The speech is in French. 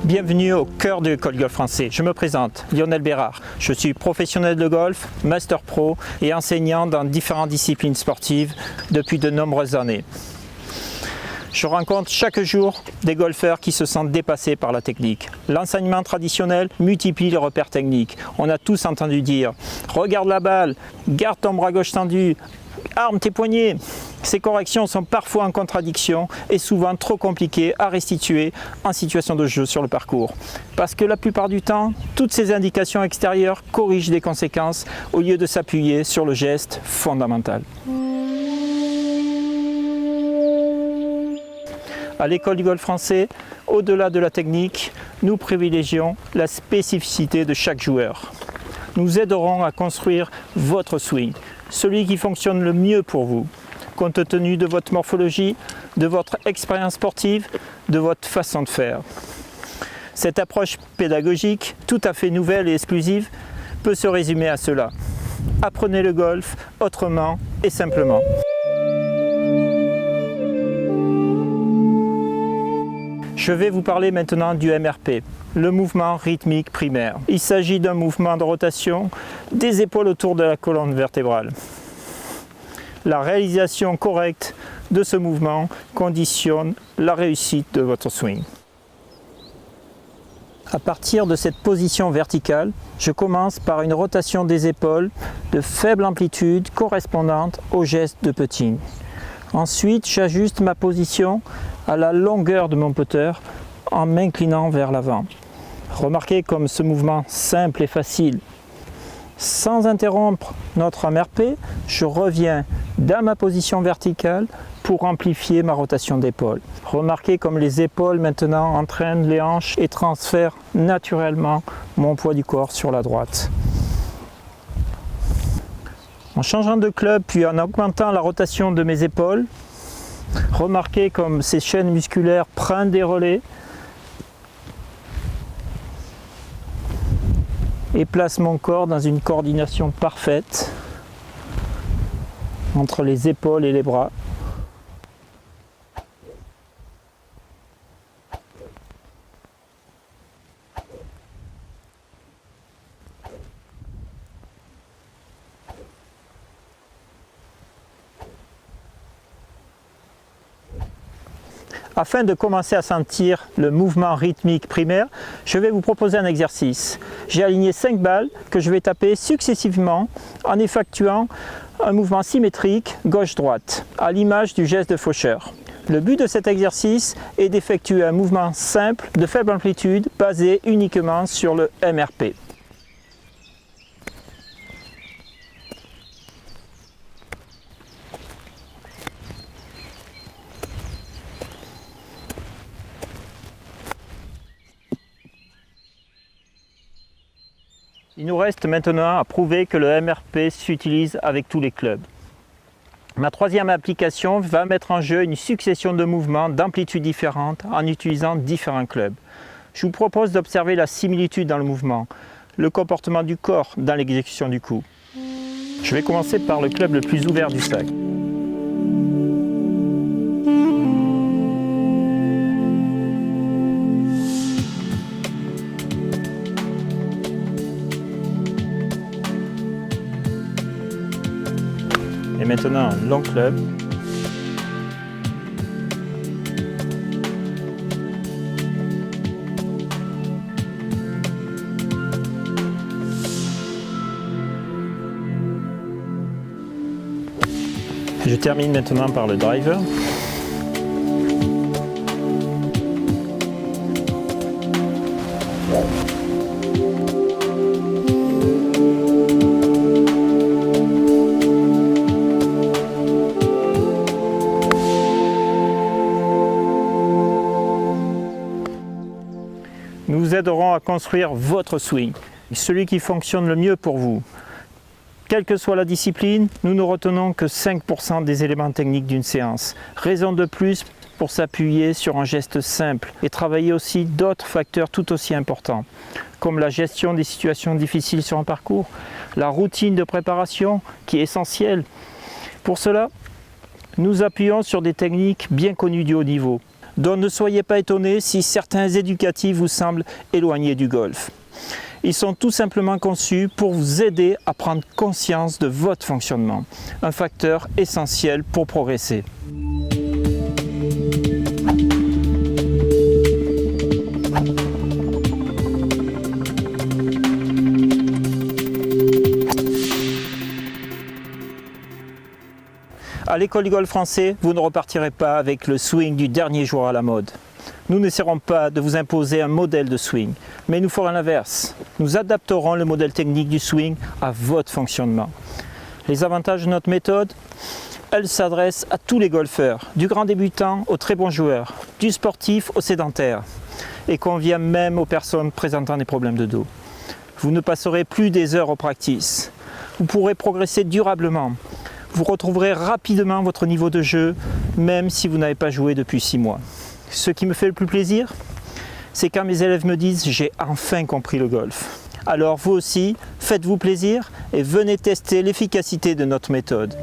Bienvenue au cœur de l'école golf français. Je me présente, Lionel Bérard. Je suis professionnel de golf, master pro et enseignant dans différentes disciplines sportives depuis de nombreuses années. Je rencontre chaque jour des golfeurs qui se sentent dépassés par la technique. L'enseignement traditionnel multiplie les repères techniques. On a tous entendu dire « Regarde la balle, garde ton bras gauche tendu, arme tes poignets ». Ces corrections sont parfois en contradiction et souvent trop compliquées à restituer en situation de jeu sur le parcours. Parce que la plupart du temps, toutes ces indications extérieures corrigent des conséquences au lieu de s'appuyer sur le geste fondamental. À l'école du golf français, au-delà de la technique, nous privilégions la spécificité de chaque joueur. Nous aiderons à construire votre swing, celui qui fonctionne le mieux pour vous, compte tenu de votre morphologie, de votre expérience sportive, de votre façon de faire. Cette approche pédagogique, tout à fait nouvelle et exclusive, peut se résumer à cela. Apprenez le golf autrement et simplement. Je vais vous parler maintenant du MRP, le mouvement rythmique primaire. Il s'agit d'un mouvement de rotation des épaules autour de la colonne vertébrale. La réalisation correcte de ce mouvement conditionne la réussite de votre swing. À partir de cette position verticale, je commence par une rotation des épaules de faible amplitude correspondante au geste de putting. Ensuite, j'ajuste ma position à la longueur de mon putter en m'inclinant vers l'avant. Remarquez comme ce mouvement simple et facile. Sans interrompre notre MRP, je reviens dans ma position verticale pour amplifier ma rotation d'épaule. Remarquez comme les épaules maintenant entraînent les hanches et transfèrent naturellement mon poids du corps sur la droite. En changeant de club puis en augmentant la rotation de mes épaules, remarquez comme ces chaînes musculaires prennent des relais et place mon corps dans une coordination parfaite entre les épaules et les bras. Afin de commencer à sentir le mouvement rythmique primaire, je vais vous proposer un exercice. J'ai aligné 5 balles que je vais taper successivement en effectuant un mouvement symétrique gauche-droite, à l'image du geste de faucheur. Le but de cet exercice est d'effectuer un mouvement simple de faible amplitude basé uniquement sur le MRP. Il nous reste maintenant à prouver que le MRP s'utilise avec tous les clubs. Ma troisième application va mettre en jeu une succession de mouvements d'amplitudes différentes en utilisant différents clubs. Je vous propose d'observer la similitude dans le mouvement, le comportement du corps dans l'exécution du coup. Je vais commencer par le club le plus ouvert du sac. Et maintenant un long club. Je termine maintenant par le driver. Nous vous aiderons à construire votre swing, celui qui fonctionne le mieux pour vous. Quelle que soit la discipline, nous ne retenons que 5% des éléments techniques d'une séance. Raison de plus pour s'appuyer sur un geste simple et travailler aussi d'autres facteurs tout aussi importants, comme la gestion des situations difficiles sur un parcours, la routine de préparation qui est essentielle. Pour cela, nous appuyons sur des techniques bien connues du haut niveau, dont ne soyez pas étonnés si certains éducatifs vous semblent éloignés du golf. Ils sont tout simplement conçus pour vous aider à prendre conscience de votre fonctionnement, un facteur essentiel pour progresser. À l'école du golf français, vous ne repartirez pas avec le swing du dernier jour à la mode. Nous n'essaierons pas de vous imposer un modèle de swing, mais nous ferons l'inverse. Nous adapterons le modèle technique du swing à votre fonctionnement. Les avantages de notre méthode, elle s'adresse à tous les golfeurs, du grand débutant au très bon joueur, du sportif au sédentaire, et convient même aux personnes présentant des problèmes de dos. Vous ne passerez plus des heures aux practices. Vous pourrez progresser durablement. Vous retrouverez rapidement votre niveau de jeu, même si vous n'avez pas joué depuis 6 mois. Ce qui me fait le plus plaisir, c'est quand mes élèves me disent « j'ai enfin compris le golf ». Alors vous aussi, faites-vous plaisir et venez tester l'efficacité de notre méthode.